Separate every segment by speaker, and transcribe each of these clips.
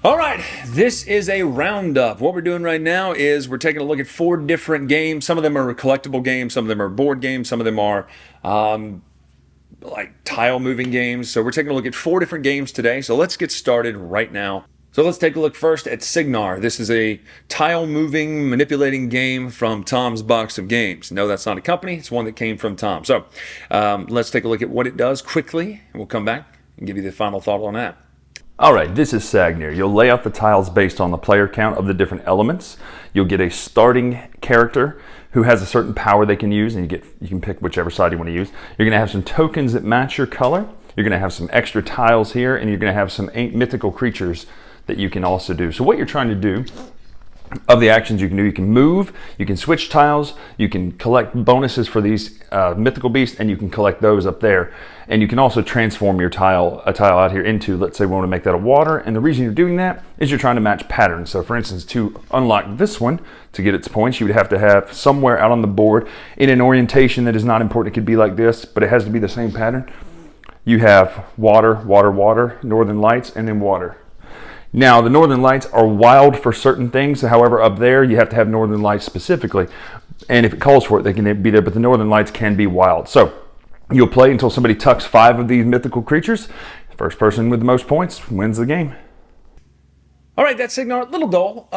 Speaker 1: All right, this is a roundup. What we're doing right now is we're taking a look at 4 different games. Some of them are collectible games, some of them are board games, some of them are like tile moving games. So we're taking a look at 4 different games today. So let's get started right now. So let's take a look first at Sagnir. This is a tile moving, manipulating game from Tom's Box of Games. No, that's not a company. It's one that came from Tom. So let's take a look at what it does quickly, and we'll come back and give you the final thought on that.
Speaker 2: Alright, this is Sagnir. You'll lay out the tiles based on the player count of the different elements. You'll get a starting character who has a certain power they can use, and you can pick whichever side you want to use. You're going to have some tokens that match your color. You're going to have some extra tiles here, and you're going to have some mythical creatures that you can also do. So what you're trying to do, of the actions you can do, you can move, you can switch tiles, you can collect bonuses for these mythical beasts, and you can collect those up there. And you can also transform your a tile out here into, let's say we want to make that a water, and the reason you're doing that is you're trying to match patterns. So for instance, to unlock this one, to get its points, you would have to have somewhere out on the board in an orientation that is not important. It could be like this, but it has to be the same pattern. You have water, water, water, northern lights, and then water. Now, the northern lights are wild for certain things. However, up there, you have to have northern lights specifically. And if it calls for it, they can be there, but the northern lights can be wild. So you'll play until somebody tucks 5 of these mythical creatures. First person with the most points wins the game.
Speaker 1: All right, that's Sagnir. A little dull.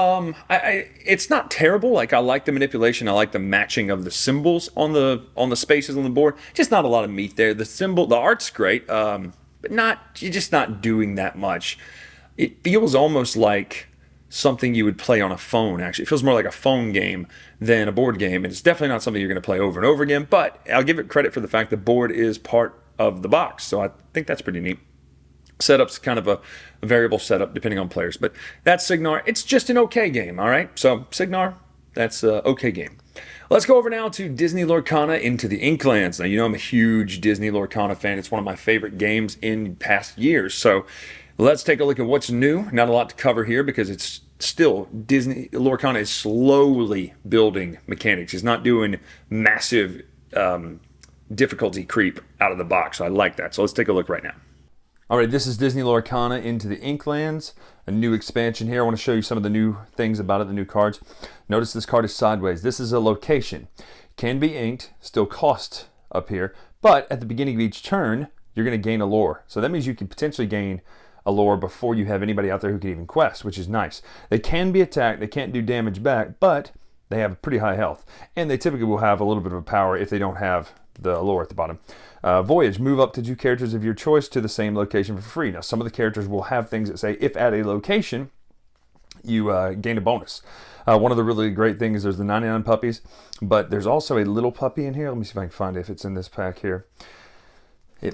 Speaker 1: It's not terrible. Like, I like the manipulation. I like the matching of the symbols on the spaces on the board. Just not a lot of meat there. The art's great, but you're just not doing that much. It feels almost like something you would play on a phone, actually. It feels more like a phone game than a board game. And it's definitely not something you're going to play over and over again, but I'll give it credit for the fact the board is part of the box. So I think that's pretty neat. Setup's kind of a variable setup depending on players, but that's Sagnir. It's just an okay game, all right? So Sagnir, that's an okay game. Let's go over now to Disney Lorcana Into the Inklands. Now, you know I'm a huge Disney Lorcana fan. It's one of my favorite games in past years. So let's take a look at what's new. Not a lot to cover here because it's still Disney. Lorcana is slowly building mechanics. It's not doing massive difficulty creep out of the box. So I like that. So let's take a look right now.
Speaker 2: All right, this is Disney Lorcana Into the Inklands, a new expansion here. I want to show you some of the new things about it, the new cards. Notice this card is sideways. This is a location. Can be inked, still cost up here, but at the beginning of each turn, you're going to gain a lore. So that means you can potentially gain a lore before you have anybody out there who can even quest, which is nice. They can be attacked, they can't do damage back, but they have pretty high health. And they typically will have a little bit of a power if they don't have the lore at the bottom. Voyage, move up to 2 characters of your choice to the same location for free. Now, some of the characters will have things that say, if at a location, you gain a bonus. One of the really great things is there's the 99 puppies, but there's also a little puppy in here. Let me see if I can find it, if it's in this pack here.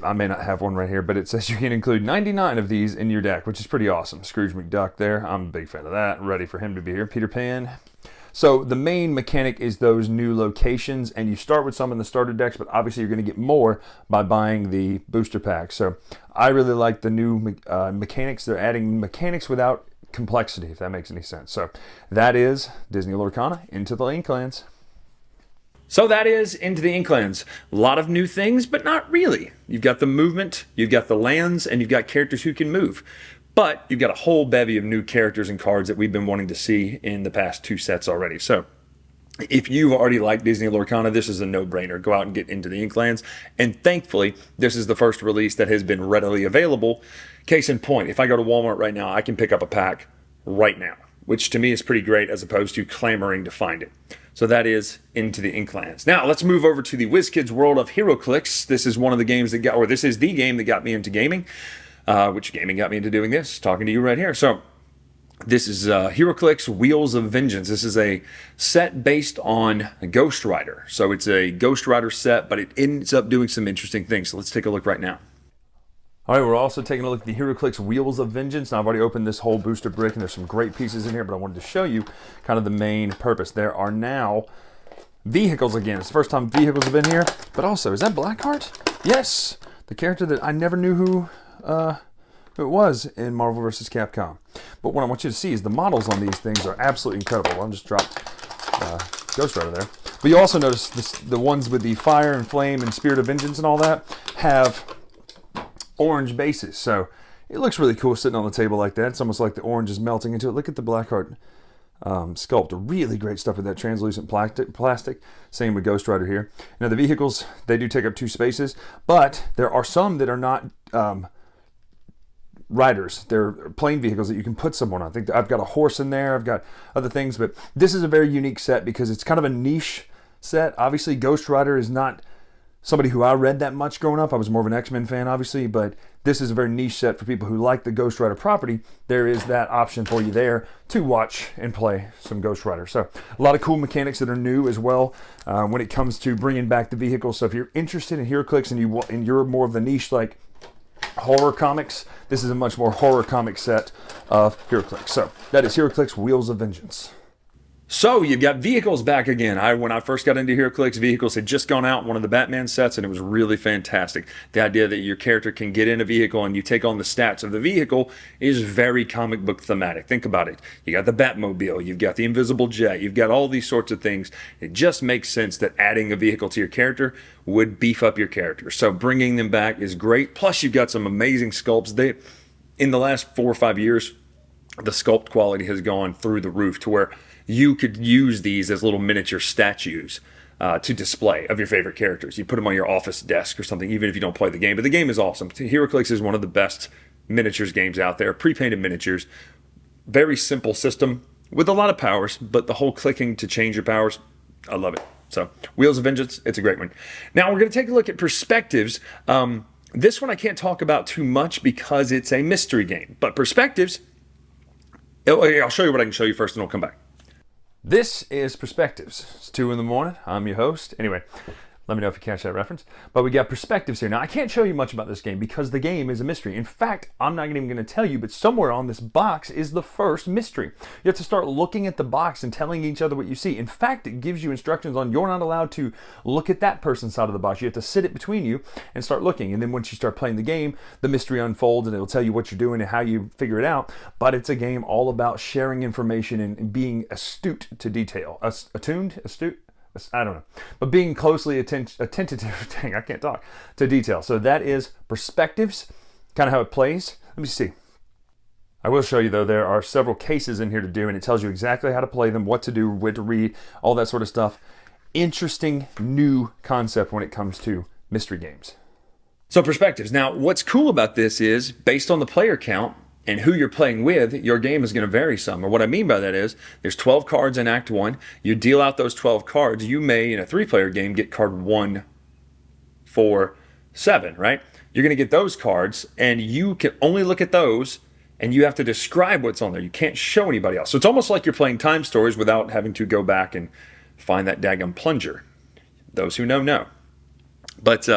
Speaker 2: I may not have one right here, but it says you can include 99 of these in your deck, which is pretty awesome. Scrooge McDuck there. I'm a big fan of that. Ready for him to be here. Peter Pan. So the main mechanic is those new locations, and you start with some in the starter decks, but obviously you're going to get more by buying the booster pack. So I really like the new mechanics. They're adding mechanics without complexity, if that makes any sense. So that is Disney Lorcana Into the Inklands.
Speaker 1: So that is Into the Inklands. A lot of new things, but not really. You've got the movement, you've got the lands, and you've got characters who can move. But you've got a whole bevy of new characters and cards that we've been wanting to see in the past 2 sets already. So if you've already liked Disney Lorcana, this is a no-brainer. Go out and get Into the Inklands. And thankfully, this is the first release that has been readily available. Case in point, if I go to Walmart right now, I can pick up a pack right now, which to me is pretty great as opposed to clamoring to find it. So that is Into the Inklands. Now let's move over to the WizKids world of Heroclix. This is one of the games that this is the game that got me into gaming. Which gaming got me into doing this, talking to you right here. So this is Heroclix Wheels of Vengeance. This is a set based on Ghost Rider. So it's a Ghost Rider set, but it ends up doing some interesting things. So let's take a look right now.
Speaker 2: All right, we're also taking a look at the Heroclix Wheels of Vengeance. Now, I've already opened this whole booster brick, and there's some great pieces in here, but I wanted to show you kind of the main purpose. There are now vehicles again. It's the first time vehicles have been here, but also, is that Blackheart? Yes! The character that I never knew who it was in Marvel vs. Capcom. But what I want you to see is the models on these things are absolutely incredible. I'll just drop Ghost Rider there. But you also notice the ones with the fire and flame and spirit of vengeance and all that have orange bases. So It looks really cool sitting on the table like that. It's almost like the orange is melting into it. Look at the Blackheart sculpt. Really great stuff with that translucent plastic. Same with Ghost Rider here. Now the vehicles, they do take up 2 spaces, but there are some that are not riders. They're plain vehicles that you can put someone on. I think I've got a horse in there. I've got other things, but this is a very unique set because it's kind of a niche set. Obviously, Ghost Rider is not somebody who I read that much growing up. I was more of an X-Men fan, obviously, but this is a very niche set for people who like the Ghost Rider property. There is that option for you there to watch and play some Ghost Rider. So a lot of cool mechanics that are new as well when it comes to bringing back the vehicles. So if you're interested in Heroclix and you're more of the niche like horror comics, this is a much more horror comic set of Heroclix. So that is Heroclix Wheels of Vengeance.
Speaker 1: So you've got vehicles back again. When I first got into Heroclix, vehicles had just gone out in one of the Batman sets, and it was really fantastic. The idea that your character can get in a vehicle and you take on the stats of the vehicle is very comic book thematic. Think about it. You got the Batmobile, you've got the Invisible Jet, you've got all these sorts of things. It just makes sense that adding a vehicle to your character would beef up your character. So bringing them back is great. Plus, you've got some amazing sculpts. In the last 4 or 5 years, the sculpt quality has gone through the roof to where you could use these as little miniature statues to display of your favorite characters. You put them on your office desk or something, even if you don't play the game. But the game is awesome. Heroclix is one of the best miniatures games out there. Pre-painted miniatures. Very simple system with a lot of powers, but the whole clicking to change your powers, I love it. So, Wheels of Vengeance, it's a great one. Now, we're going to take a look at perspectives. This one I can't talk about too much because it's a mystery game. But perspectives, I'll show you what I can show you first and I'll come back.
Speaker 2: This is Perspectives. It's 2 in the morning. I'm your host. Anyway, let me know if you catch that reference. But we got Perspectives here. Now, I can't show you much about this game because the game is a mystery. In fact, I'm not even going to tell you, but somewhere on this box is the first mystery. You have to start looking at the box and telling each other what you see. In fact, it gives you instructions on you're not allowed to look at that person's side of the box. You have to sit it between you and start looking. And then once you start playing the game, the mystery unfolds and it'll tell you what you're doing and how you figure it out. But it's a game all about sharing information and being astute to detail. Attuned? Astute? I don't know, but being closely attentive, dang, I can't talk, to detail. So that is Perspectives, kind of how it plays. Let me see. I will show you, though, there are several cases in here to do, and it tells you exactly how to play them, what to do, where to read, all that sort of stuff. Interesting new concept when it comes to mystery games.
Speaker 1: So Perspectives. Now, what's cool about this is, based on the player count, and who you're playing with, your game is going to vary some. Or what I mean by that is, there's 12 cards in Act 1. You deal out those 12 cards. You may, in a 3-player game, get card 1, 4, 7, right? You're going to get those cards, and you can only look at those, and you have to describe what's on there. You can't show anybody else. So it's almost like you're playing Time Stories without having to go back and find that daggum plunger. Those who know, know. But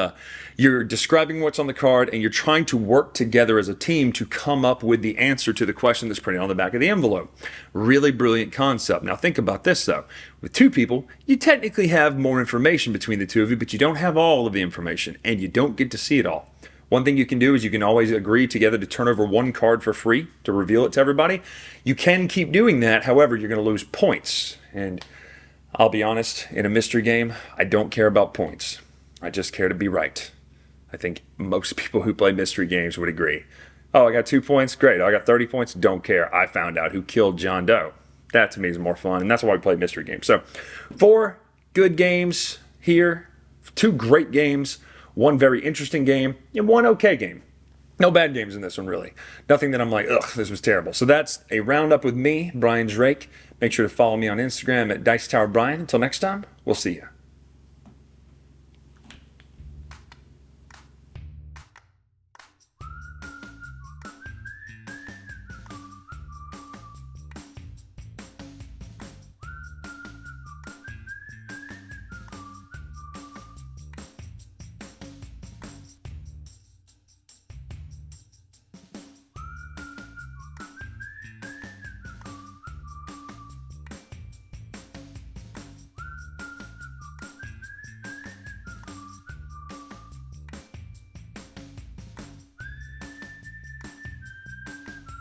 Speaker 1: you're describing what's on the card, and you're trying to work together as a team to come up with the answer to the question that's printed on the back of the envelope. Really brilliant concept. Now think about this, though. With 2 people, you technically have more information between the 2 of you, but you don't have all of the information, and you don't get to see it all. One thing you can do is you can always agree together to turn over 1 card for free to reveal it to everybody. You can keep doing that, however, you're going to lose points. And I'll be honest, in a mystery game, I don't care about points. I just care to be right. I think most people who play mystery games would agree. Oh, I got 2 points? Great. I got 30 points? Don't care. I found out who killed John Doe. That to me is more fun, and that's why we play mystery games. So 4 good games here, 2 great games, 1 very interesting game, and 1 okay game. No bad games in this one, really. Nothing that I'm like, ugh, this was terrible. So that's a roundup with me, Bryan Drake. Make sure to follow me on Instagram at Dice Tower Bryan. Until next time, we'll see you.